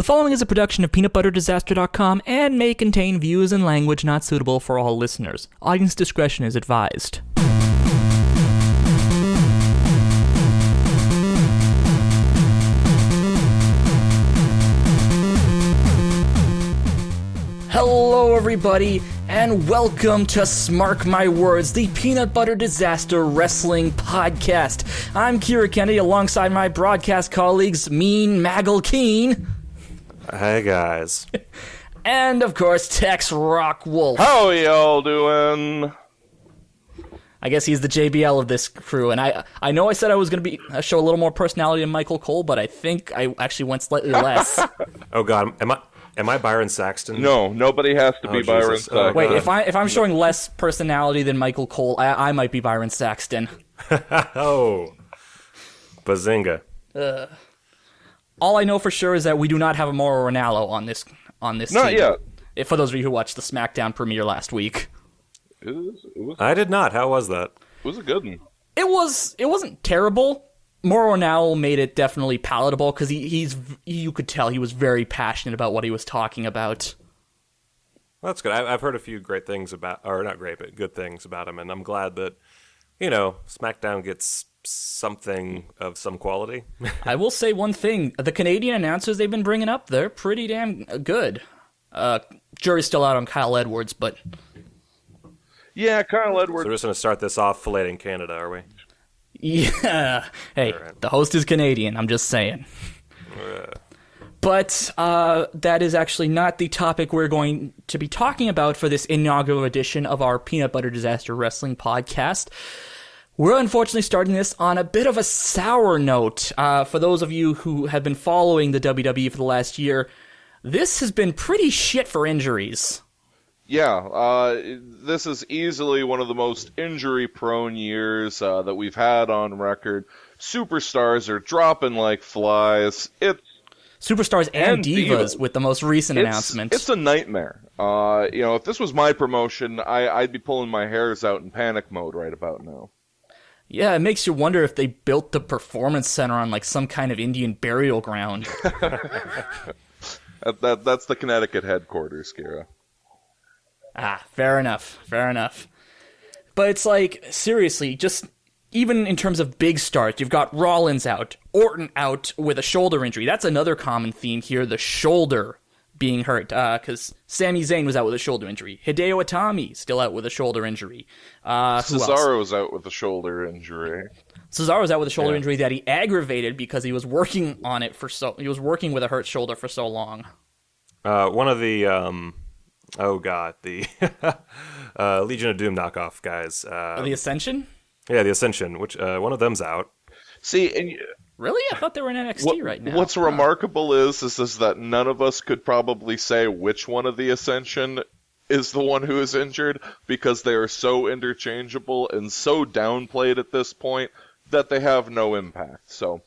The following is a production of peanutbutterdisaster.com and may contain views and language not suitable for all listeners. Audience discretion is advised. Hello, everybody, and welcome to Smark My Words, the Peanut Butter Disaster Wrestling Podcast. I'm KiraKennedy, alongside my broadcast colleagues, Michael Keene. Hey, guys. And, of course, Tex Rockwolf. How y'all doing? I guess he's the JBL of this crew, and I know I said I was going to show a little more personality than Michael Cole, but I think I actually went slightly less. Oh, God, Am I Byron Saxton? No, nobody has to be Byron Saxton. Wait, if I'm showing less personality than Michael Cole, I might be Byron Saxton. Oh, bazinga! All I know for sure is that we do not have a Mauro Ranallo on this Not team. yet. For those of you who watched the SmackDown premiere last week, I did not. How was that? It was a good one. it wasn't terrible. Mauro Ranallo made it definitely palatable because you could tell he was very passionate about what he was talking about. Well, that's good. I've heard a few great things about, or not great, but good things about him, and I'm glad that, SmackDown gets something of some quality. I will say one thing. The Canadian announcers they've been bringing up, they're pretty damn good. Jury's still out on Kyle Edwards, but... Yeah, Kyle Edwards. So we're just going to start this off filleting Canada, are we? Yeah. Hey, right. The host is Canadian, I'm just saying. But that is actually not the topic we're going to be talking about for this inaugural edition of our Peanut Butter Disaster Wrestling Podcast. We're unfortunately starting this on a bit of a sour note. For those of you who have been following the WWE for the last year, this has been pretty shit for injuries. Yeah, this is easily one of the most injury-prone years that we've had on record. Superstars are dropping like flies. Superstars and divas with the most recent announcement. It's a nightmare. If this was my promotion, I'd be pulling my hairs out in panic mode right about now. Yeah, it makes you wonder if they built the Performance Center on like some kind of Indian burial ground. That's the Connecticut headquarters, Kira. Fair enough. But it's like, seriously, just even in terms of big starts, you've got Rollins out, Orton out with a shoulder injury. That's another common theme here, the shoulder being hurt, because Sami Zayn was out with a shoulder injury. Hideo Itami still out with a shoulder injury. Cesaro's out with a shoulder injury. Cesaro's out with a shoulder injury that he aggravated because he was working on it he was working with a hurt shoulder for so long. One of the the Legion of Doom knockoff guys. The Ascension? Yeah, the Ascension, which one of them's out. See, and really? I thought they were in NXT right now. What's remarkable is that none of us could probably say which one of the Ascension is the one who is injured because they are so interchangeable and so downplayed at this point that they have no impact. So,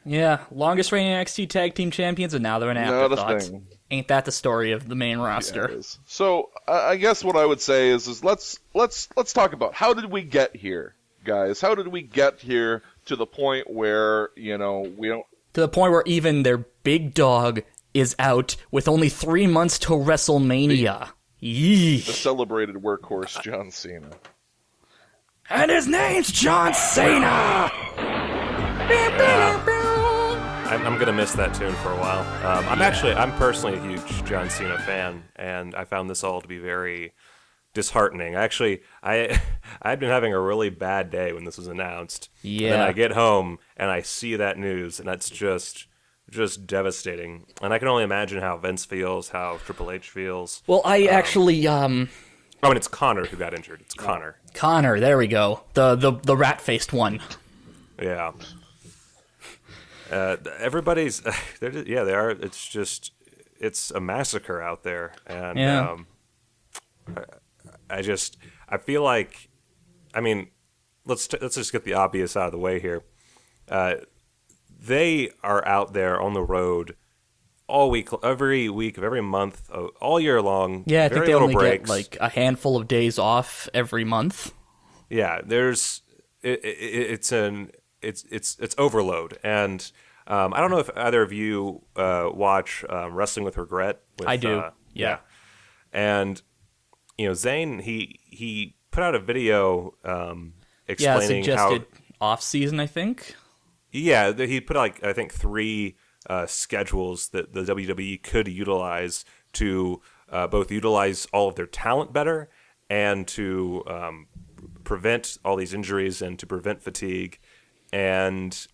yeah, longest reigning NXT Tag Team Champions, and now they're an afterthought. Not a thing. Ain't that the story of the main roster? Yeah, so I guess what I would say is let's talk about how did we get here, guys? How did we get here to the point where we don't to the point where even their big dog is out with only 3 months to WrestleMania. The celebrated workhorse John Cena, and his name's John Cena. I'm going to miss that tune for a while. I'm personally a huge John Cena fan, and I found this all to be very disheartening. Actually, I'd been having a really bad day when this was announced. Yeah. Then I get home, and I see that news, and that's just devastating. And I can only imagine how Vince feels, how Triple H feels. Well, I actually... and it's Connor who got injured. It's Connor. Connor, there we go. The rat-faced one. Yeah. Everybody's, they are. It's a massacre out there, and I feel like, let's just get the obvious out of the way here. They are out there on the road all week, every week of every month, all year long. Yeah, I think they only breaks. get like a handful of days off every month. Yeah, it's overload, and I don't know if either of you watch Wrestling with Regret. I do. Yeah. And Zayn he put out a video explaining suggested off season, I think. Yeah, he put out, I think 3 schedules that the WWE could utilize to both utilize all of their talent better and to prevent all these injuries and to prevent fatigue. And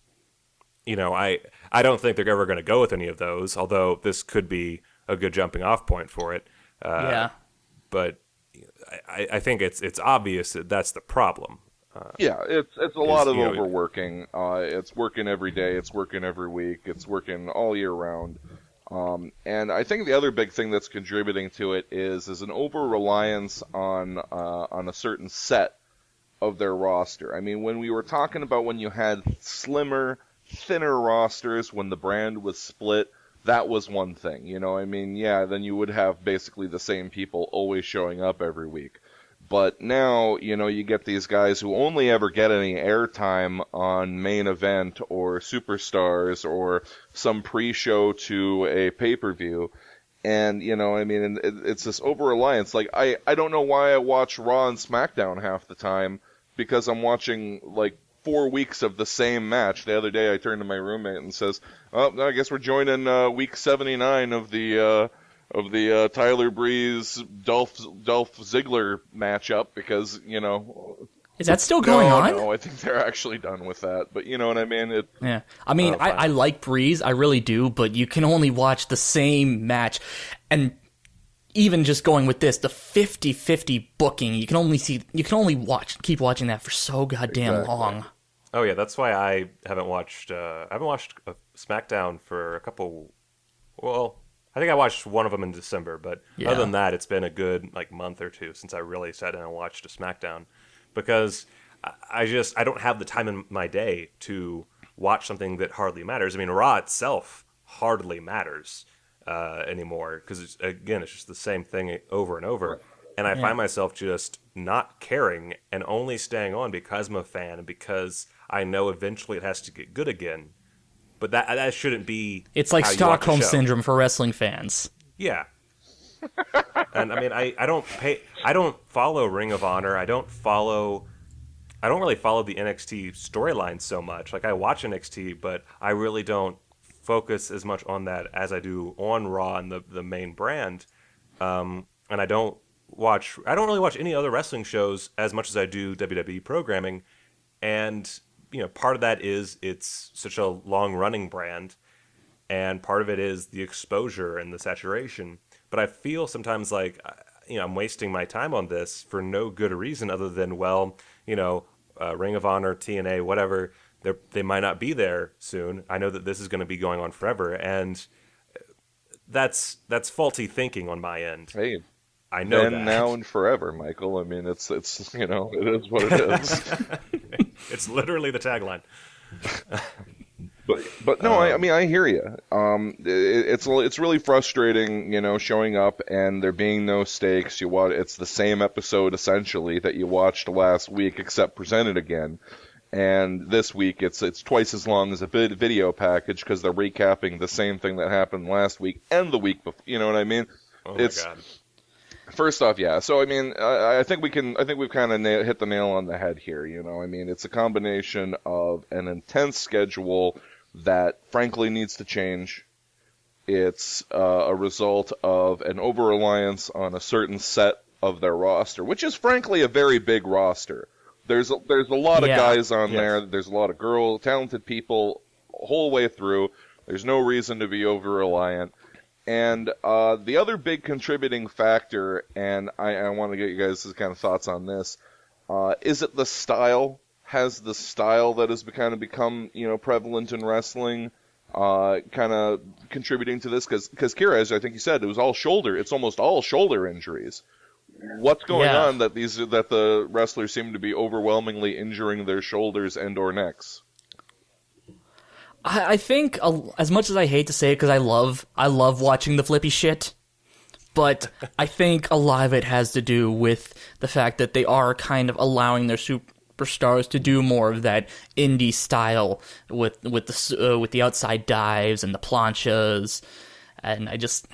I don't think they're ever going to go with any of those, although this could be a good jumping off point for it. But I think it's obvious that that's the problem. It's a lot of overworking. It's working every day. It's working every week. It's working all year round. And I think the other big thing that's contributing to it is an over-reliance on a certain set of their roster. I mean, when we were talking about when you had slimmer, thinner rosters, when the brand was split, that was one thing. Then you would have basically the same people always showing up every week. But now, you get these guys who only ever get any airtime on Main Event or Superstars or some pre-show to a pay-per-view. And, it's this over-reliance. Like, I don't know why I watch Raw and SmackDown half the time, because I'm watching, 4 weeks of the same match. The other day I turned to my roommate and says, "Oh, I guess we're joining week 79 of the Tyler Breeze Dolph Ziggler matchup because Is that still going on? No, I think they're actually done with that. But you know what I mean? I like Breeze, I really do, but you can only watch the same match, and even just going with this, the 50-50 booking, you can only keep watching that for so goddamn long. Oh yeah, that's why I haven't watched SmackDown for a couple. Well, I think I watched one of them in December, but other than that, it's been a good month or two since I really sat down and watched a SmackDown, because I don't have the time in my day to watch something that hardly matters. I mean, Raw itself hardly matters anymore, because it's just the same thing over and over. And I find myself just not caring and only staying on because I'm a fan and because I know eventually it has to get good again. But that shouldn't be. It's like Stockholm Syndrome for wrestling fans. Yeah. And I mean, I don't follow Ring of Honor. I don't really follow the NXT storyline so much. Like, I watch NXT, but I really don't focus as much on that as I do on Raw and the main brand. And I don't really watch any other wrestling shows as much as I do WWE programming. And part of that is it's such a long-running brand, and part of it is the exposure and the saturation. But I feel sometimes like, I'm wasting my time on this for no good reason other than, Ring of Honor, TNA, whatever, they might not be there soon. I know that this is going to be going on forever, and that's faulty thinking on my end. Hey, I know then, that. now, and forever, Michael. I mean, it's it is what it is. It's literally the tagline. But no, I hear you. It's really frustrating, showing up and there being no stakes. It's the same episode essentially that you watched last week, except presented again. And this week it's twice as long as a video package because they're recapping the same thing that happened last week and the week before. You know what I mean? Oh my God. First off, yeah. So I mean, I think we've kind of hit the nail on the head here. I mean, it's a combination of an intense schedule that frankly needs to change. It's a result of an over-reliance on a certain set of their roster, which is frankly a very big roster. There's a lot of guys on there. There's a lot of talented people whole way through. There's no reason to be over-reliant. And the other big contributing factor, and I want to get you guys' kind of thoughts on this, is it the style? Has the style that has kind of become prevalent in wrestling kind of contributing to this? Because Kira, as I think you said, it's almost all shoulder injuries. What's going on that the wrestlers seem to be overwhelmingly injuring their shoulders and or necks? I think, as much as I hate to say it, because I love watching the flippy shit, but I think a lot of it has to do with the fact that they are kind of allowing their superstars to do more of that indie style with the outside dives and the planchas, and I just,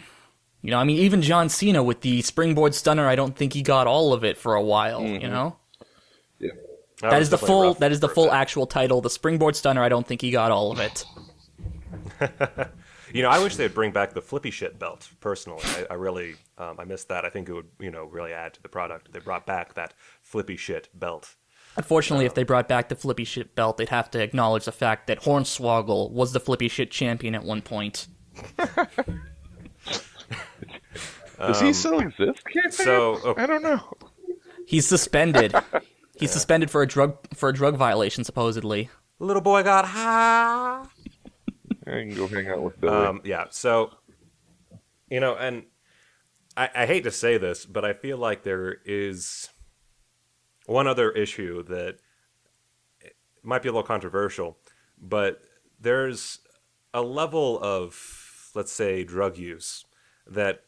I mean, even John Cena with the springboard stunner, I don't think he got all of it for a while. Yeah. That is the full actual title. The springboard stunner, I don't think he got all of it. I wish they'd bring back the flippy shit belt, personally. I really, I missed that. I think it would, really add to the product. They brought back that flippy shit belt. Unfortunately, if they brought back the flippy shit belt, they'd have to acknowledge the fact that Hornswoggle was the flippy shit champion at one point. Does he still exist? I don't know. He's suspended. He's suspended for a drug violation, supposedly. Little boy got high. I can go hang out with Billy. So, and I hate to say this, but I feel like there is one other issue that might be a little controversial, but there's a level of, let's say, drug use that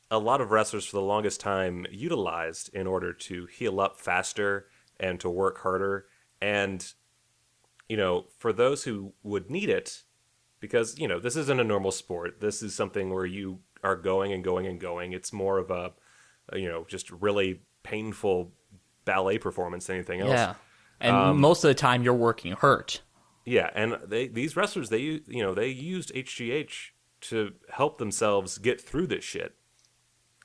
a lot of wrestlers for the longest time utilized in order to heal up faster and to work harder. And, for those who would need it, because, this isn't a normal sport. This is something where you are going and going and going. It's more of a, just really painful ballet performance than anything else. Yeah, and most of the time you're working hurt. Yeah, and these wrestlers, they used HGH to help themselves get through this shit.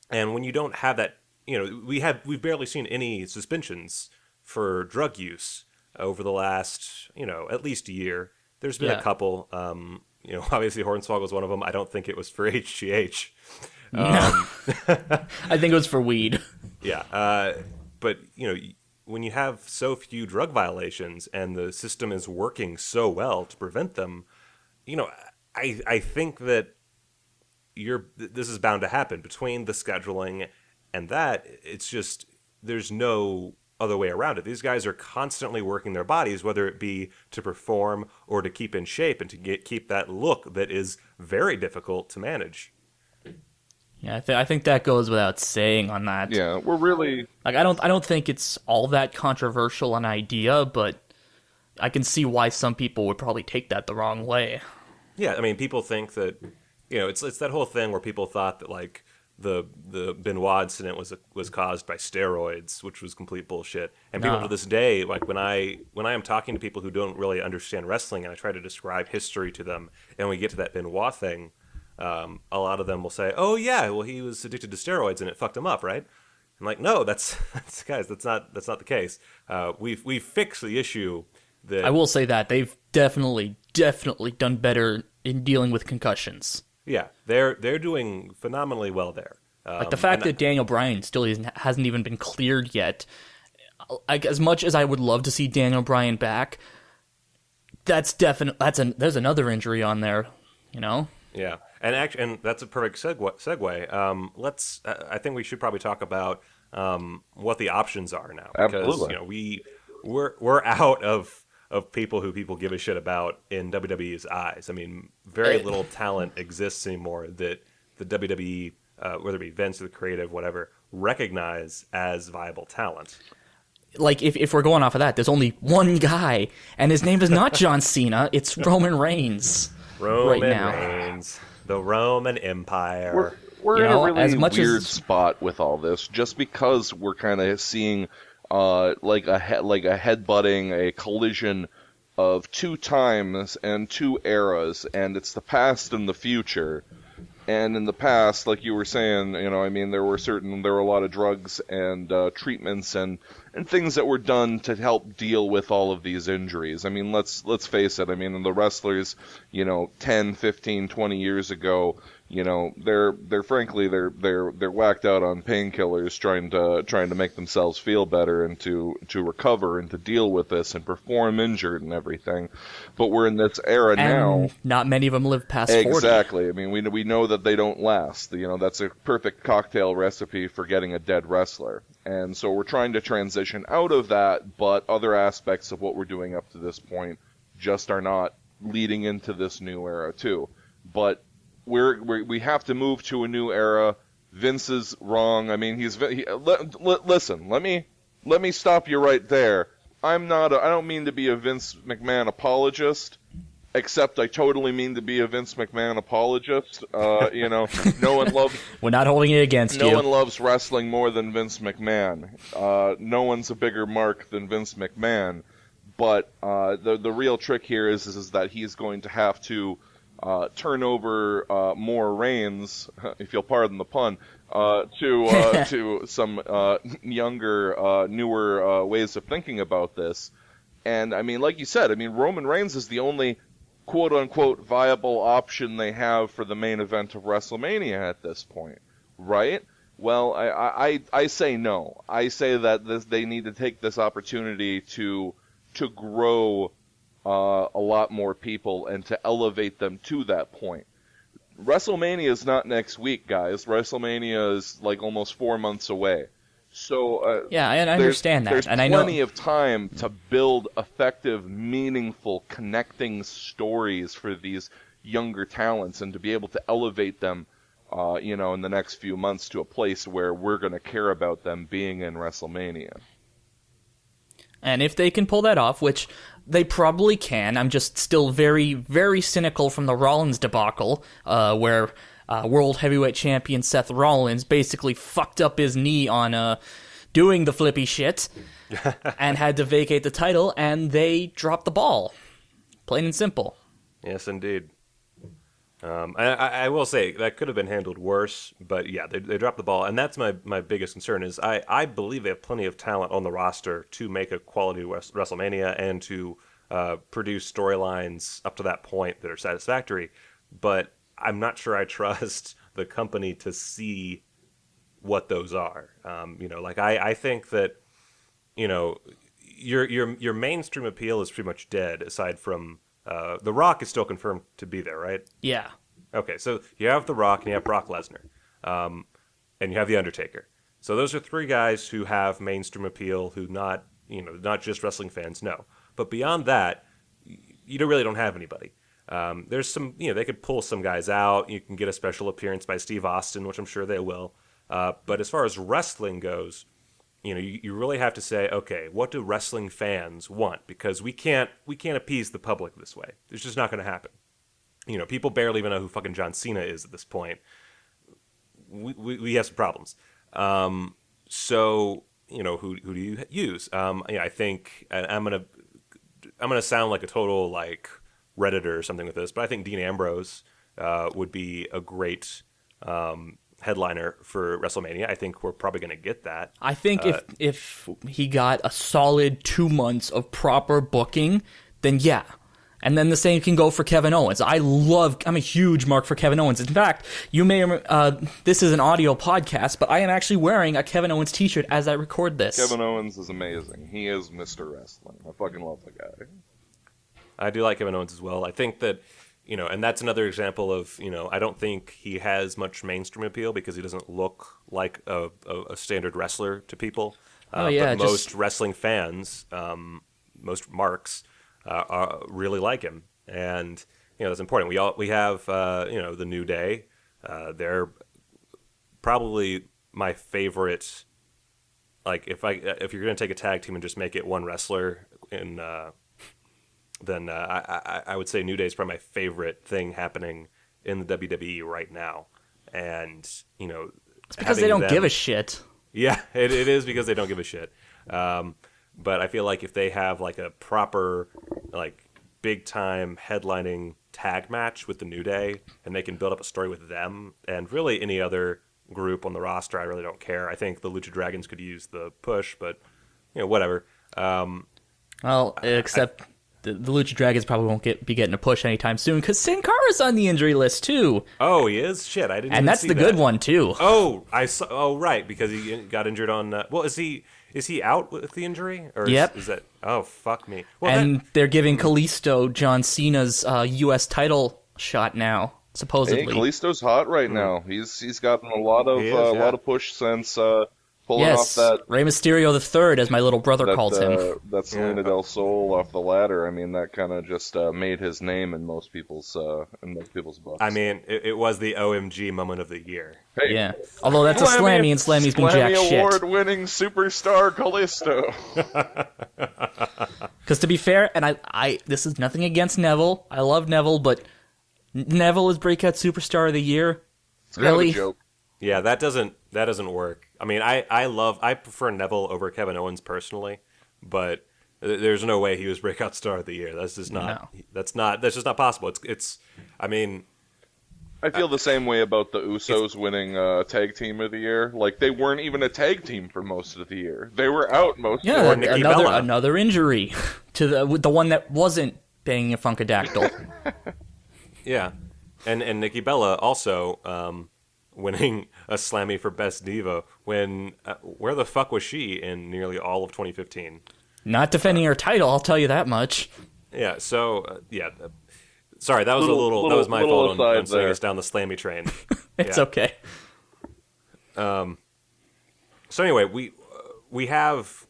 And when you don't have that, we've barely seen any suspensions for drug use over the last, at least a year. There's been a couple. Obviously Hornswoggle was one of them. I don't think it was for HGH. I think it was for weed. Yeah, but when you have so few drug violations and the system is working so well to prevent them, I think that this is bound to happen between the scheduling and that. It's just there's no other way around it. These guys are constantly working their bodies, whether it be to perform or to keep in shape and to keep that look that is very difficult to manage. Yeah, I think that goes without saying on that. Yeah, we're really I don't think it's all that controversial an idea, but I can see why some people would probably take that the wrong way. Yeah, I mean, people think that it's that whole thing where people thought that like the Benoit incident was caused by steroids, which was complete bullshit. And people to this day, like when I am talking to people who don't really understand wrestling and I try to describe history to them, and we get to that Benoit thing, a lot of them will say, "Oh yeah, well he was addicted to steroids and it fucked him up, right?" I'm like, "No, that's guys, that's not the case. We've fixed the issue." That I will say that they've definitely done better in dealing with concussions. Yeah, they're doing phenomenally well there. Like the fact that Daniel Bryan still hasn't even been cleared yet. Like, as much as I would love to see Daniel Bryan back, there's another injury on there, Yeah, and that's a perfect segue. I think we should probably talk about what the options are now, because Absolutely. we're out of people who people give a shit about in WWE's eyes. I mean, very little talent exists anymore that the WWE, whether it be Vince or the creative, whatever, recognize as viable talent. Like, if we're going off of that, there's only one guy, and his name is not John Cena, it's Roman Reigns. Reigns, the Roman Empire. We're in a really weird spot with all this, just because we're kind of seeing like a headbutting, a collision of two times and two eras, and it's the past and the future. And in the past, like you were saying, there were a lot of drugs and treatments and things that were done to help deal with all of these injuries. I mean, let's face it. I mean, the wrestlers, 10, 15, 20 years ago, they're whacked out on painkillers trying to make themselves feel better and to recover and to deal with this and perform injured and everything. But we're in this era now. Not many of them live past 40. Exactly. I mean, we know that they don't last. That's a perfect cocktail recipe for getting a dead wrestler. And so we're trying to transition out of that, but other aspects of what we're doing up to this point just are not leading into this new era too. But we have to move to a new era. Vince is wrong. I mean, listen. Let me stop you right there. I don't mean to be a Vince McMahon apologist, except I totally mean to be a Vince McMahon apologist. No one loves. We're not holding it against you. No one loves wrestling more than Vince McMahon. No one's a bigger mark than Vince McMahon. But the real trick here is that he's going to have to turn over more reins, if you'll pardon the pun, to some younger, newer ways of thinking about this. And I mean, like you said, I mean, Roman Reigns is the only quote-unquote viable option they have for the main event of WrestleMania at this point, right? Well, I say no. I say that they need to take this opportunity to grow a lot more people and to elevate them to that point. WrestleMania is not next week, guys. WrestleMania is like almost 4 months away. So yeah, I understand that, there's and I plenty know of time to build effective, meaningful, connecting stories for these younger talents, and to be able to elevate them, in the next few months to a place where we're going to care about them being in WrestleMania. And if they can pull that off, which they probably can, I'm just still very, very cynical from the Rollins debacle, where World Heavyweight Champion Seth Rollins basically fucked up his knee on doing the flippy shit and had to vacate the title, and they dropped the ball. Plain and simple. Yes, indeed. I will say that could have been handled worse, but yeah, they dropped the ball, and that's my biggest concern. Is I believe they have plenty of talent on the roster to make a quality WrestleMania and to produce storylines up to that point that are satisfactory, but I'm not sure I trust the company to see what those are. I think that your mainstream appeal is pretty much dead, aside from The Rock is still confirmed to be there, right? Yeah. Okay, so you have The Rock and you have Brock Lesnar, and you have The Undertaker. So those are three guys who have mainstream appeal, who not just wrestling fans know. But beyond that, you really don't have anybody. There's some, they could pull some guys out. You can get a special appearance by Steve Austin, which I'm sure they will. But as far as wrestling goes, you really have to say, okay, what do wrestling fans want? Because we can't appease the public this way. It's just not going to happen. People barely even know who fucking John Cena is at this point. We have some problems. So who do you use? I think I'm gonna sound like a total Redditor or something with this, but I think Dean Ambrose would be a great headliner for WrestleMania. I think we're probably going to get that. I think if he got a solid 2 months of proper booking, then yeah. And then the same can go for Kevin Owens. I'm a huge mark for Kevin Owens. In fact, you may this is an audio podcast, but I am actually wearing a Kevin Owens t-shirt as I record this. Kevin Owens is amazing. He is Mr. Wrestling. I fucking love the guy. I do like Kevin Owens as well. I think that, and that's another example of, I don't think he has much mainstream appeal because he doesn't look like a standard wrestler to people. But most wrestling fans, most marks, really like him. And, that's important. We have, the New Day. They're probably my favorite. If you're going to take a tag team and just make it one wrestler then I would say New Day is probably my favorite thing happening in the WWE right now. And, it's because they don't give a shit. Yeah, it is because they don't give a shit. But I feel like if they have a proper, big time headlining tag match with the New Day, and they can build up a story with them, and really any other group on the roster, I really don't care. I think the Lucha Dragons could use the push, but, whatever. Except the Lucha Dragons probably won't be getting a push anytime soon because Sin Cara's on the injury list too. Oh, he is? Shit, I didn't. And that's the good one too. Oh, I saw. Oh, right, because he got injured on. Is he out with the injury? Or yep. Is that? Oh, fuck me. Well, and they're giving Kalisto John Cena's U.S. title shot now. Supposedly, Kalisto's hot right now. He's gotten a lot of push since Pulling off that Rey Mysterio the Third, as my little brother calls him. That Selena del Sol off the ladder. I mean, that kind of just made his name in most people's books. I mean, it was the OMG moment of the year. Hey, Yeah. Although that's a Slammy, and Slammy's been jack Slammy shit. award-winning superstar Kalisto. Because to be fair, and I this is nothing against Neville. I love Neville, but Neville is Breakout Superstar of the Year. It's kind of Really? a joke. Yeah, that doesn't work. I mean, I prefer Neville over Kevin Owens personally, but there's no way he was Breakout Star of the Year. That's just not. No. That's just not possible. It's. I mean, I feel the same way about the Usos winning Tag Team of the Year. Like, they weren't even a tag team for most of the year. They were out most of the Yeah, year. Nikki Bella. another injury to the one that wasn't banging a Funkadactyl. yeah, and Nikki Bella also winning a Slammy for Best Diva. When where the fuck was she in nearly all of 2015? Not defending her title, I'll tell you that much. Yeah. So sorry, that was Little- that was my little fault on aside sending there. us down the Slammy train. It's Yeah. okay. So anyway, we have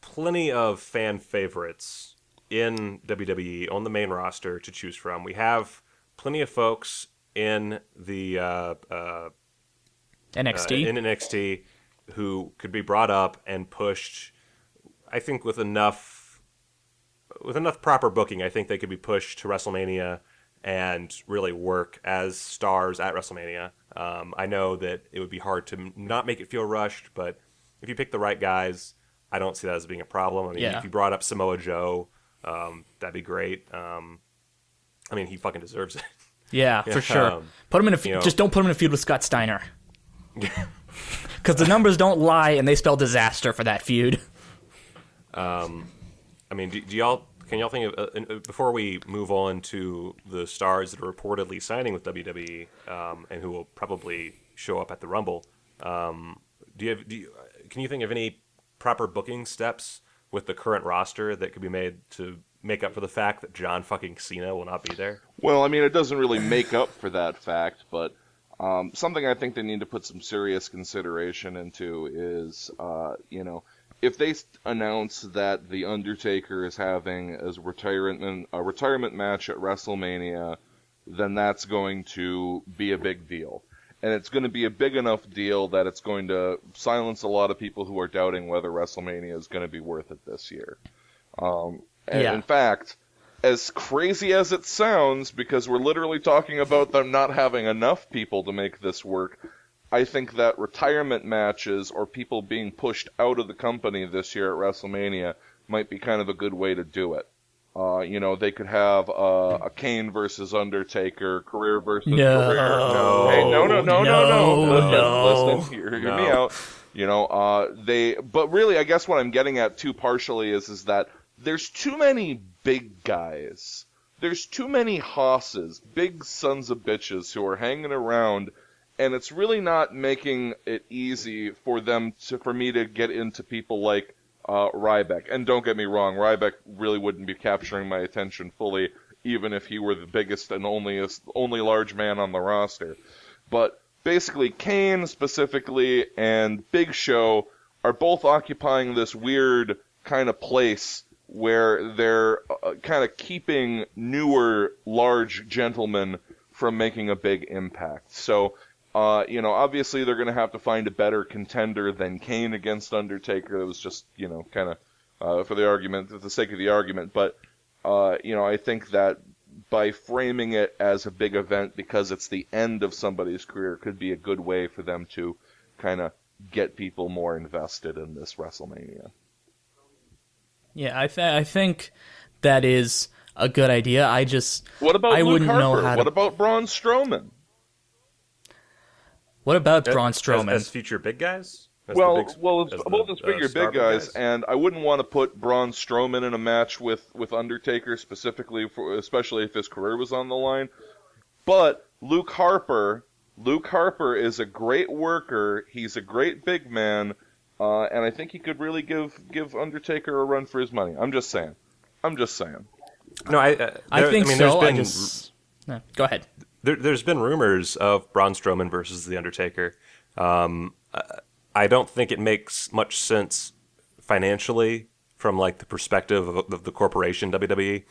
plenty of fan favorites in WWE on the main roster to choose from. We have plenty of folks in the NXT. in NXT who could be brought up and pushed. I think with enough proper booking, I think they could be pushed to WrestleMania and really work as stars at WrestleMania. I know that it would be hard to not make it feel rushed, but if you pick the right guys, I don't see that as being a problem. I mean, Yeah. if you brought up Samoa Joe, that'd be great. I mean, he fucking deserves it. Yeah, for sure. Put him in a you know- just don't put him in a feud with Scott Steiner. Because the numbers don't lie, and they spell disaster for that feud. I mean, can y'all think of before we move on to the stars that are reportedly signing with WWE and who will probably show up at the Rumble? Can you think of any proper booking steps with the current roster that could be made to make up for the fact that John fucking Cena will not be there? Well, I mean, it doesn't really make up for that fact, but something I think they need to put some serious consideration into is, if they announce that The Undertaker is having a retirement match at WrestleMania, then that's going to be a big deal. And it's going to be a big enough deal that it's going to silence a lot of people who are doubting whether WrestleMania is going to be worth it this year. In fact, as crazy as it sounds, because we're literally talking about them not having enough people to make this work, I think that retirement matches or people being pushed out of the company this year at WrestleMania might be kind of a good way to do it. They could have a Kane versus Undertaker, career versus career. No. Hey, no. No. Listen, hear me out. But really, I guess what I'm getting at too partially is that there's too many big guys. There's too many hosses, big sons of bitches who are hanging around, and it's really not making it easy for me to get into people like Ryback. And don't get me wrong, Ryback really wouldn't be capturing my attention fully, even if he were the biggest and only large man on the roster. But basically, Kane specifically and Big Show are both occupying this weird kind of place where they're kind of keeping newer, large gentlemen from making a big impact. So, obviously they're going to have to find a better contender than Kane against Undertaker. It was just, kind of for the sake of the argument. But, I think that by framing it as a big event because it's the end of somebody's career could be a good way for them to kind of get people more invested in this WrestleMania. Yeah, I think that is a good idea. What about Luke wouldn't Harper? know how to... What about Braun Strowman? What about Braun Strowman? As future big guys? It's both as bigger big guys, and I wouldn't want to put Braun Strowman in a match with Undertaker especially if his career was on the line. But Luke Harper is a great worker. He's a great big man, and I think he could really give Undertaker a run for his money. I'm just saying. No, I think so. Go ahead. There's been rumors of Braun Strowman versus The Undertaker. I don't think it makes much sense financially from like the perspective of the corporation WWE.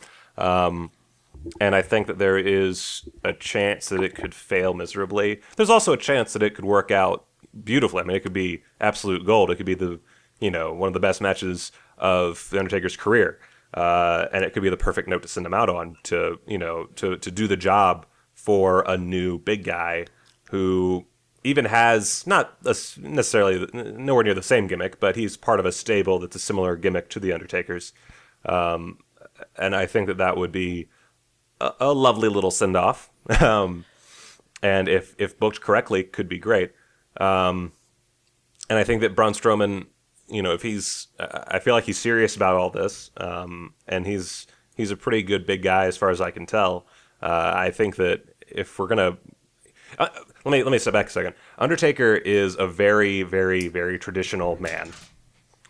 And I think that there is a chance that it could fail miserably. There's also a chance that it could work out beautifully. I mean, it could be absolute gold. It could be one of the best matches of the Undertaker's career, and it could be the perfect note to send him out on to do the job for a new big guy who even has not necessarily nowhere near the same gimmick, but he's part of a stable that's a similar gimmick to the Undertaker's, and I think that would be a lovely little send-off, and if booked correctly, could be great. And I think that Braun Strowman, if I feel like he's serious about all this, and he's a pretty good big guy as far as I can tell. I think that if we're gonna, let me step back a second. Undertaker is a very, very, very traditional man.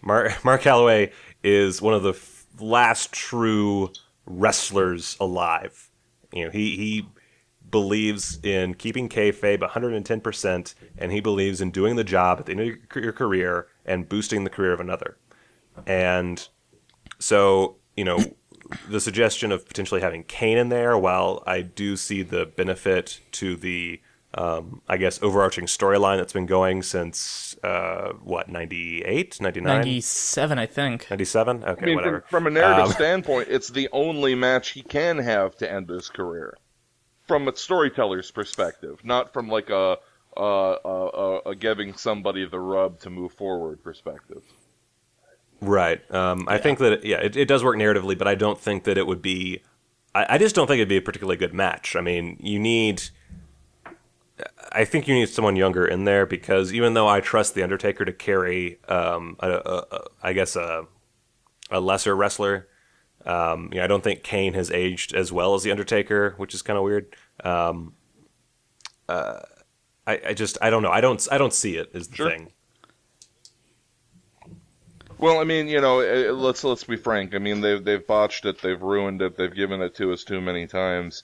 Mark Calloway is one of the last true wrestlers alive. He believes in keeping kayfabe 110%, and he believes in doing the job at the end of your career and boosting the career of another. And so, the suggestion of potentially having Kane in there, while I do see the benefit to the, overarching storyline that's been going since, 98, 99? 97, I think. 97? Okay, I mean, whatever. from a narrative standpoint, it's the only match he can have to end his career. From a storyteller's perspective, not from like a giving somebody the rub to move forward perspective. Right. I think that, it does work narratively, but I don't think that it would be... I just don't think it'd be a particularly good match. I mean, I think you need someone younger in there, because even though I trust The Undertaker to carry, a lesser wrestler, I don't think Kane has aged as well as The Undertaker, which is kind of weird. I don't know. I don't see it as the thing. Well, I mean, let's be frank. I mean, they've botched it, they've ruined it, they've given it to us too many times.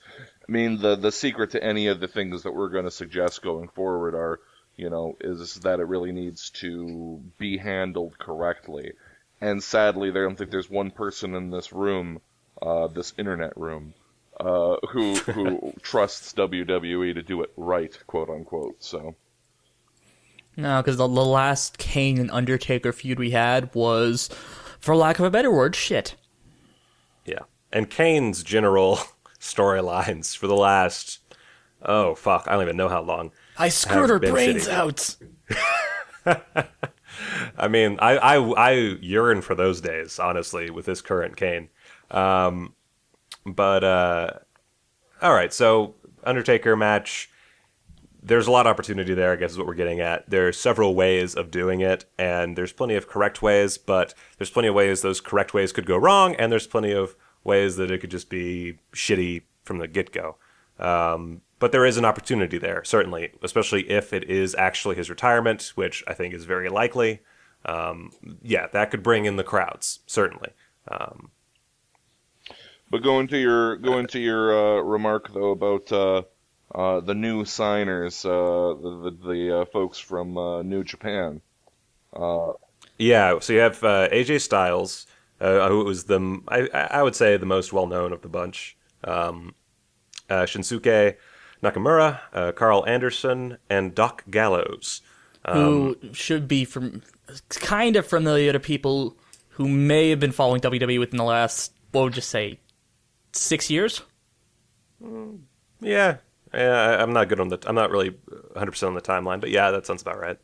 I mean, the secret to any of the things that we're going to suggest going forward are, is that it really needs to be handled correctly. And sadly, I don't think there's one person in this room, this internet room, who trusts WWE to do it right, quote unquote. So. No, because the last Kane and Undertaker feud we had was, for lack of a better word, shit. Yeah. And Kane's general storylines for the last, I don't even know how long. I screwed her brains out. I mean, I yearn for those days, honestly, with this current Kane. All right, so Undertaker match. There's a lot of opportunity there, I guess is what we're getting at. There's several ways of doing it, and there's plenty of correct ways, but there's plenty of ways those correct ways could go wrong, and there's plenty of ways that it could just be shitty from the get-go. But there is an opportunity there, certainly, especially if it is actually his retirement, which I think is very likely. That could bring in the crowds, certainly. But going to your remark though about the new signers, the folks from New Japan. So you have AJ Styles, who was I would say the most well known of the bunch. Shinsuke Nakamura, Carl Anderson, and Doc Gallows, who should be kind of familiar to people who may have been following WWE within the last, what would you say, 6 years? Yeah, I'm not good on I'm not really 100% on the timeline, but yeah, that sounds about right.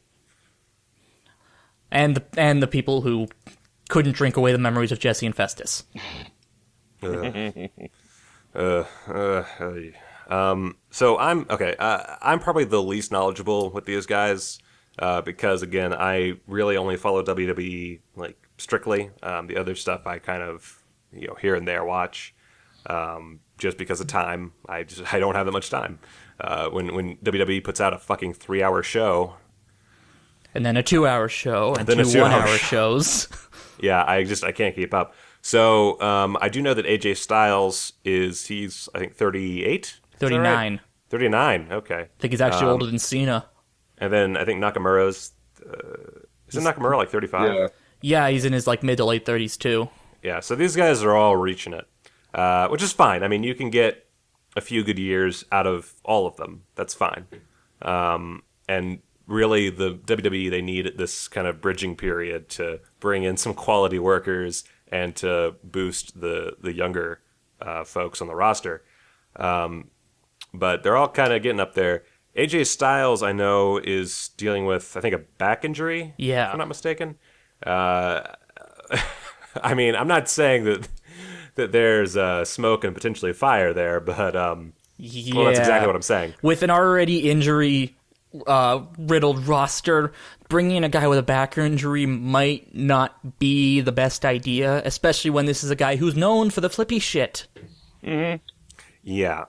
And the people who couldn't drink away the memories of Jesse and Festus. So I'm probably the least knowledgeable with these guys, because again, I really only follow WWE like strictly. The other stuff I kind of here and there watch, just because of time. I don't have that much time. When WWE puts out a fucking 3-hour show, and then a 2-hour show, and then two 1-hour shows. Yeah, I can't keep up. So I do know that AJ Styles he's I think 38. 39. Right? 39. Okay. I think he's actually older than Cena. And then I think Nakamura's isn't Nakamura like 35? Yeah. Yeah, he's in his like mid to late 30s too. Yeah, so these guys are all reaching it, which is fine. I mean, you can get a few good years out of all of them. That's fine. And really, the WWE, they need this kind of bridging period to bring in some quality workers and to boost the younger folks on the roster. But they're all kind of getting up there. AJ Styles, I know, is dealing with, I think, a back injury, Yeah. if I'm not mistaken. I mean, I'm not saying that there's smoke and potentially fire there, but well, that's exactly what I'm saying. With an already injury riddled roster, bringing in a guy with a back injury might not be the best idea, especially when this is a guy who's known for the flippy shit. Mm-hmm. Yeah.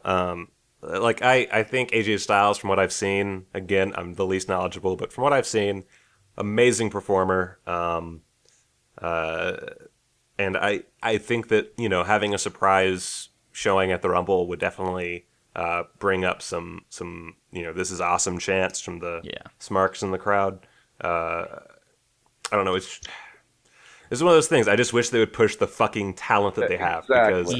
Like, I think AJ Styles, from what I've seen, again, I'm the least knowledgeable, but from what I've seen, amazing performer. And I think that, having a surprise showing at the Rumble would definitely bring up some this is awesome chants from the smarks in the crowd. I don't know. It's one of those things. I just wish they would push the fucking talent that they have. Exactly.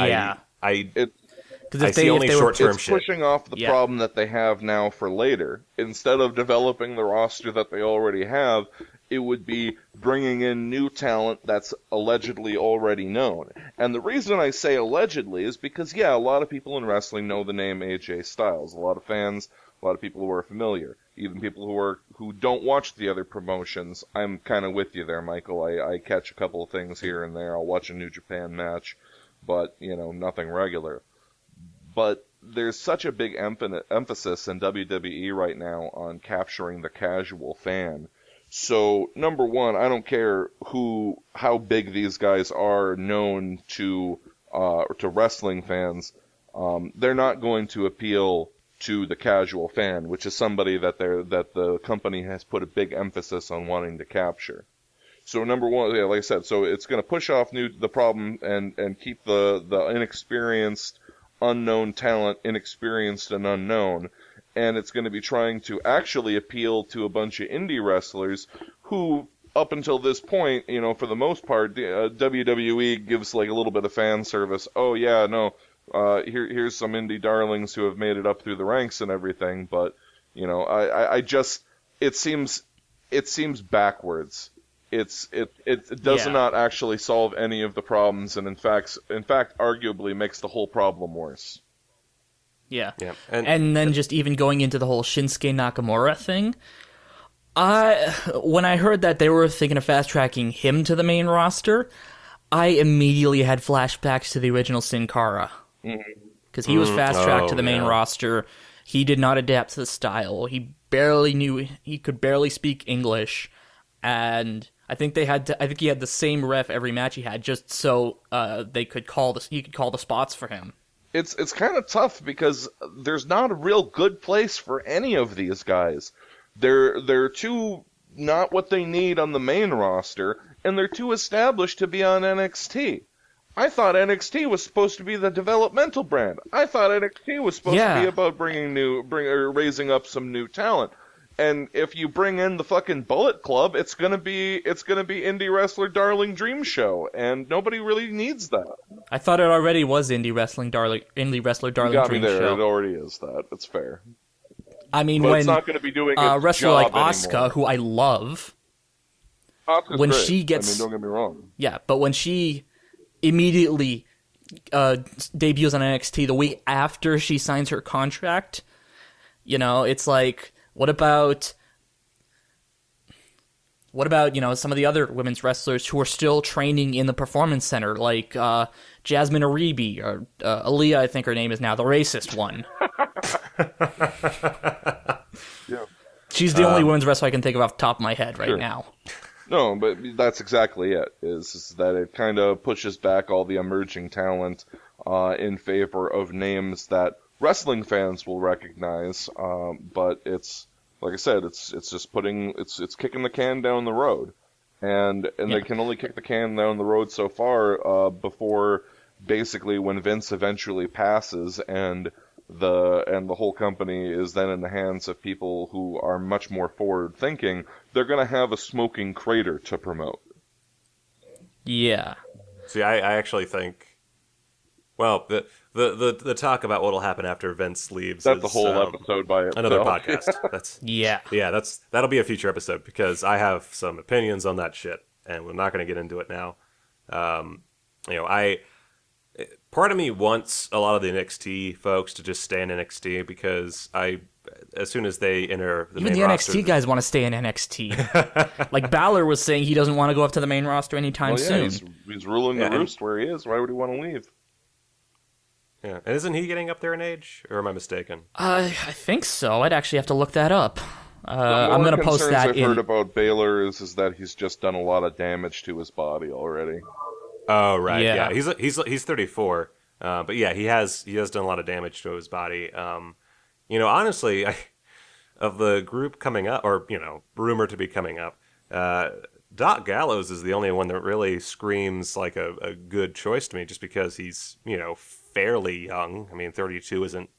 Because I If see only short-term It's shit. pushing off the problem that they have now for later. Instead of developing the roster that they already have, it would be bringing in new talent that's allegedly already known. And the reason I say allegedly is because, a lot of people in wrestling know the name AJ Styles. A lot of fans, a lot of people who are familiar. Even people who don't watch the other promotions. I'm kind of with you there, Michael. I catch a couple of things here and there. I'll watch a New Japan match, but, nothing regular. But there's such a big emphasis in WWE right now on capturing the casual fan. So, number one, I don't care how big these guys are known to wrestling fans. They're not going to appeal to the casual fan, which is somebody that the company has put a big emphasis on wanting to capture. So, number one, like I said, so it's going to push off the problem and keep the inexperienced, unknown talent inexperienced and unknown, and it's going to be trying to actually appeal to a bunch of indie wrestlers who, up until this point, for the most part, WWE gives like a little bit of fan service. Oh yeah, no, here's some indie darlings who have made it up through the ranks and everything, but it seems backwards. It does not actually solve any of the problems, and in fact, arguably makes the whole problem worse. Yeah. And then just even going into the whole Shinsuke Nakamura thing, when I heard that they were thinking of fast-tracking him to the main roster, I immediately had flashbacks to the original Sin Cara. Because he was fast-tracked to the main roster. He did not adapt to the style. He could barely speak English, and I think he had the same ref every match he had, just so he could call the spots for him. It's kind of tough because there's not a real good place for any of these guys. They're too not what they need on the main roster, and they're too established to be on NXT. I thought NXT was supposed to be the developmental brand. I thought NXT was supposed to be about raising up some new talent. And if you bring in the fucking Bullet Club, it's gonna be indie wrestler darling dream show, and nobody really needs that. I thought it already was indie wrestler darling You got dream me there. show. It already is that. It's fair. I mean, But when it's not going to be doing a its wrestler job like Asuka, anymore. who I love, Asuka's when great. she gets, don't get me wrong. Yeah, but when she immediately debuts on NXT the week after she signs her contract, it's like, what about some of the other women's wrestlers who are still training in the Performance Center, like Jasmine Aribi, or Aaliyah, I think her name is now, the racist one. Yeah. She's the only women's wrestler I can think of off the top of my head right Sure. now. No, but that's exactly it, is that it kind of pushes back all the emerging talent in favor of names that wrestling fans will recognize, but it's, like I said, it's just it's kicking the can down the road. And they can only kick the can down the road so far before basically when Vince eventually passes and the whole company is then in the hands of people who are much more forward thinking, they're going to have a smoking crater to promote. Yeah. See, I actually think, well, the talk about what'll happen after Vince leaves That's is a whole episode by itself. another podcast. Yeah. That'll be a future episode because I have some opinions on that shit, and we're not going to get into it now. Part of me wants a lot of the NXT folks to just stay in NXT because as soon as they enter the Even main the roster, NXT guys want to stay in NXT. Like Balor was saying, he doesn't want to go up to the main roster anytime soon. He's ruling the roost where he is. Why would he want to leave? Yeah, and isn't he getting up there in age, or am I mistaken? I think so. I'd actually have to look that up. I'm going to post that I've heard about Balor is that he's just done a lot of damage to his body already. Oh right, Yeah. yeah. He's 34, but yeah, he has done a lot of damage to his body. Honestly, of the group coming up, or rumored to be coming up, Doc Gallows is the only one that really screams like a good choice to me, just because he's fairly young. I mean, 32 isn't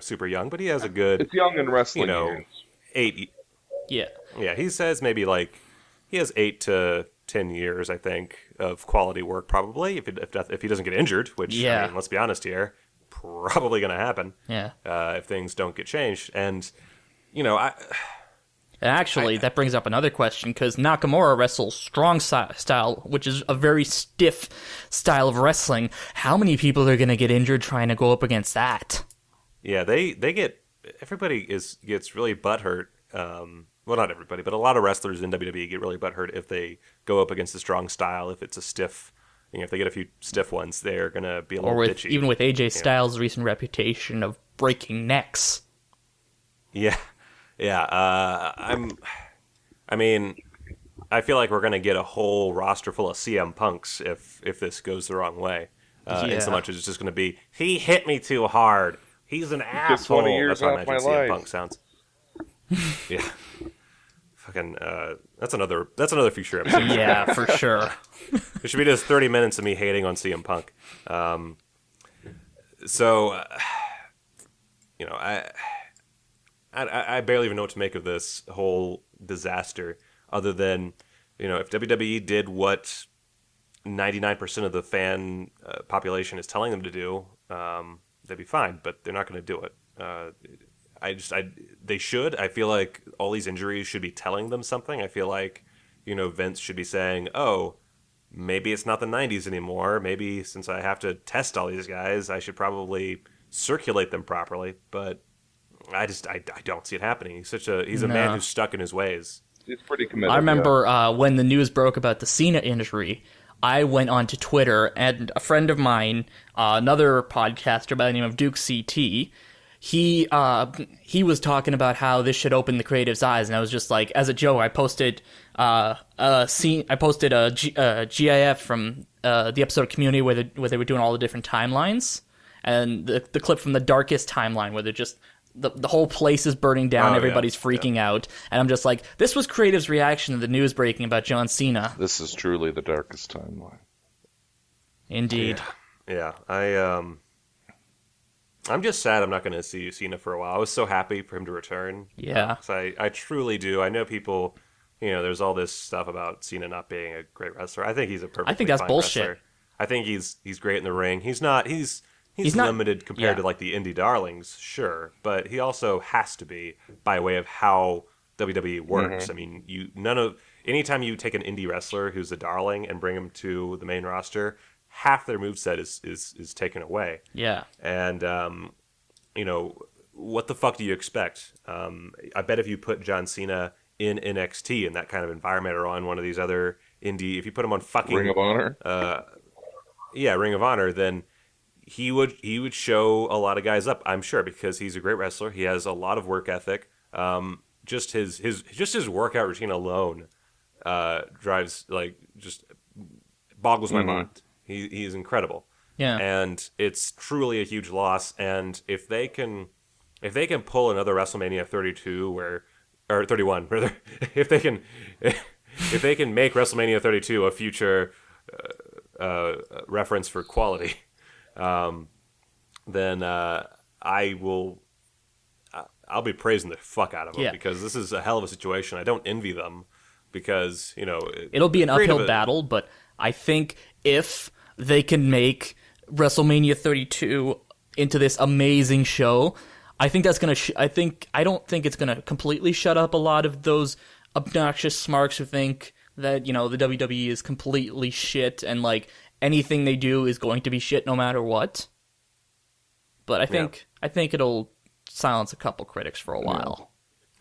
super young, but he has a good. It's young in wrestling years. 8. Yeah. Yeah, he says maybe like he has 8 to 10 years, I think, of quality work probably if he doesn't get injured, which I mean, let's be honest here, probably going to happen. Yeah. If things don't get changed, and Actually, that brings up another question, because Nakamura wrestles strong style, which is a very stiff style of wrestling. How many people are going to get injured trying to go up against that? Yeah, everybody gets really butthurt. Well, not everybody, but a lot of wrestlers in WWE get really butthurt if they go up against a strong style. If it's a stiff, if they get a few stiff ones, they're gonna be a little bitchy. Even with AJ Styles' recent reputation of breaking necks. Yeah. I feel like we're gonna get a whole roster full of CM Punks if this goes the wrong way. In so much as it's just gonna be, he hit me too hard. He's an asshole. 20 years That's how I off imagine my CM life. Punk sounds. Yeah. Fucking, that's another future episode. Yeah, for sure. It should be just 30 minutes of me hating on CM Punk. I barely even know what to make of this whole disaster, other than, if WWE did what 99% of the fan population is telling them to do, they'd be fine, but they're not going to do it. They should. I feel like all these injuries should be telling them something. I feel like, Vince should be saying, oh, maybe it's not the 90s anymore. Maybe since I have to test all these guys, I should probably circulate them properly. But I don't see it happening. He's a man who's stuck in his ways. He's pretty committed. I remember when the news broke about the Cena injury, I went onto Twitter, and a friend of mine, another podcaster by the name of Duke CT, he was talking about how this should open the creative's eyes, and I was just like, as a joke, I posted a GIF from the episode of Community where they were doing all the different timelines, and the clip from the darkest timeline where they're just the whole place is burning down, everybody's freaking out, and I'm just like, this was creative's reaction to the news breaking about John Cena. This is truly the darkest timeline. Indeed. Yeah. I'm just sad I'm not going to see Cena for a while. I was so happy for him to return. Yeah. I truly do. I know people, there's all this stuff about Cena not being a great wrestler. I think he's a perfectly that's fine bullshit. wrestler. I think he's great in the ring. He's not limited compared to like the indie darlings, sure, but he also has to be by way of how WWE works. I mean, anytime you take an indie wrestler who's a darling and bring him to the main roster, half their moveset is taken away. Yeah. And, what the fuck do you expect? I bet if you put John Cena in NXT in that kind of environment, or on one of these other indie, if you put him on fucking Ring of Honor? Ring of Honor, then he would show a lot of guys up, I'm sure, because he's a great wrestler. He has a lot of work ethic. Just his workout routine alone boggles my mind. He's incredible. Yeah. And it's truly a huge loss. And if they can pull another WrestleMania 32 or 31 rather, if they can make WrestleMania 32 a future reference for quality, then I'll be praising the fuck out of them Yeah. because this is a hell of a situation. I don't envy them because, It'll be an creative- uphill battle, but I think if they can make WrestleMania 32 into this amazing show, I think that's gonna. I don't think it's gonna completely shut up a lot of those obnoxious smarks who think that the WWE is completely shit and like anything they do is going to be shit no matter what. But I think it'll silence a couple critics for a while.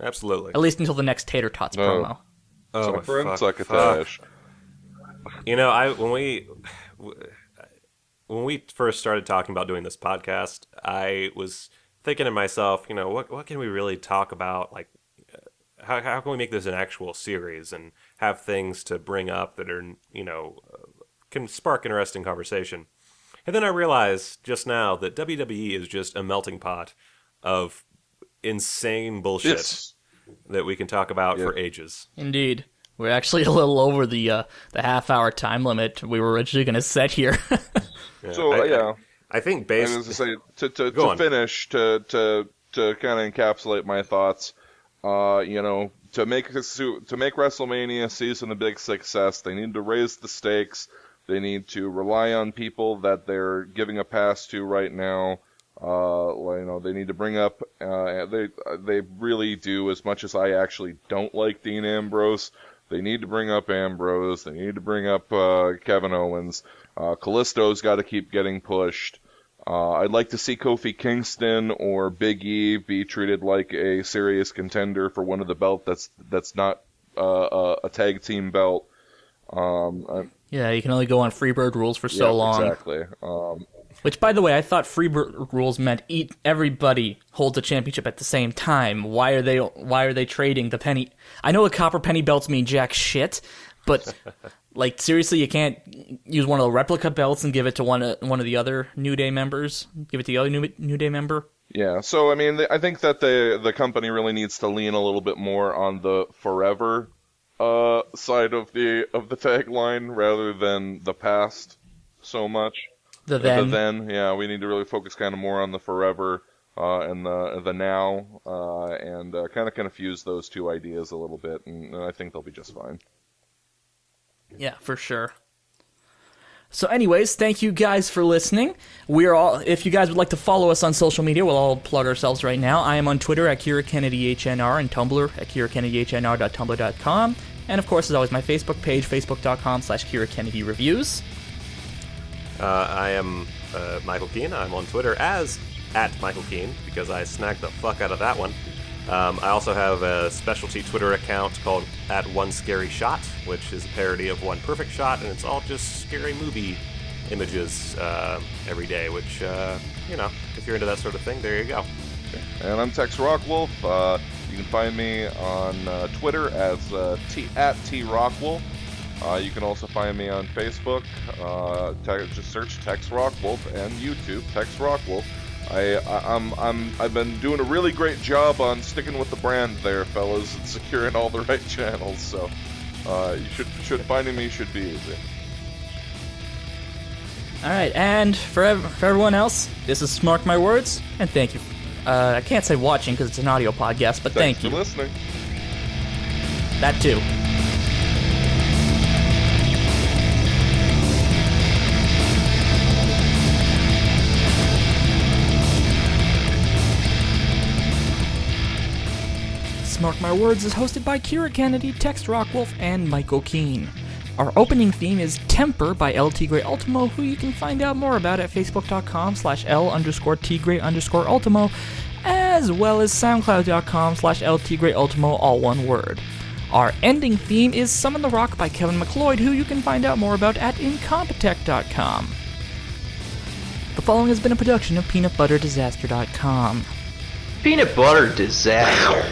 Absolutely. At least until the next Tater Tots promo. Oh, my Suffering fuck. succotash. When we first started talking about doing this podcast, I was thinking to myself, what can we really talk about? Like, how can we make this an actual series and have things to bring up that are, can spark interesting conversation? And then I realized just now that WWE is just a melting pot of insane bullshit Yes. that we can talk about for ages. Indeed. We're actually a little over the half-hour time limit we were originally going to set here. I think I based... was going to say, to finish, to kind of encapsulate my thoughts, to make WrestleMania season a big success, they need to raise the stakes. They need to rely on people that they're giving a pass to right now. They need to bring up. They really do. As much as I actually don't like Dean Ambrose, they need to bring up Ambrose. They need to bring up Kevin Owens. Kalisto's got to keep getting pushed. I'd like to see Kofi Kingston or Big E be treated like a serious contender for one of the belts that's not a tag team belt. Yeah, you can only go on Freebird rules for so long. Exactly. Which, by the way, I thought Freebird rules meant everybody holds a championship at the same time. Why are they trading the penny? I know the copper penny belts mean jack shit, but like seriously, you can't use one of the replica belts and give it to one of the other New Day members. Give it to the other New Day member. Yeah. So I mean, I think that the company really needs to lean a little bit more on the forever side of the tagline rather than the past so much. The then, yeah, we need to really focus kind of more on the forever and the now, and kind of confuse those two ideas a little bit, and I think they'll be just fine. Yeah, for sure. So anyways, thank you guys for listening. If you guys would like to follow us on social media, we'll all plug ourselves right now. I am on Twitter at KiraKennedyHNR and Tumblr at KiraKennedyHNR.tumblr.com. And of course, as always, my Facebook page, facebook.com/KiraKennedyReviews. I am Michael Keene. I'm on Twitter as @MichaelKeene because I snagged the fuck out of that one. I also have a specialty Twitter account called @OneScaryShot, which is a parody of One Perfect Shot, and it's all just scary movie images every day, which, if you're into that sort of thing, there you go. And I'm Tex Rockwolf. You can find me on Twitter as @TRockwolf. You can also find me on Facebook. Just search Tex Rockwolf, and YouTube Tex Rockwolf. I've been doing a really great job on sticking with the brand there, fellas, and securing all the right channels. So finding me should be easy. All right, and for everyone else, this is Smark My Words, and thank you. I can't say watching because it's an audio podcast, but thank you. Thanks for listening. That too. Smark My Words is hosted by Kira Kennedy, Tex Rockwolf, and Michael Keene. Our opening theme is Temper by El Tigre Ultimo, who you can find out more about at facebook.com/L_Tigre_Ultimo, as well as soundcloud.com/El Tigre Ultimo, all one word. Our ending theme is Summon the Rock by Kevin McLeod, who you can find out more about at Incompetech.com. The following has been a production of PeanutButterDisaster.com. Peanut butter disaster.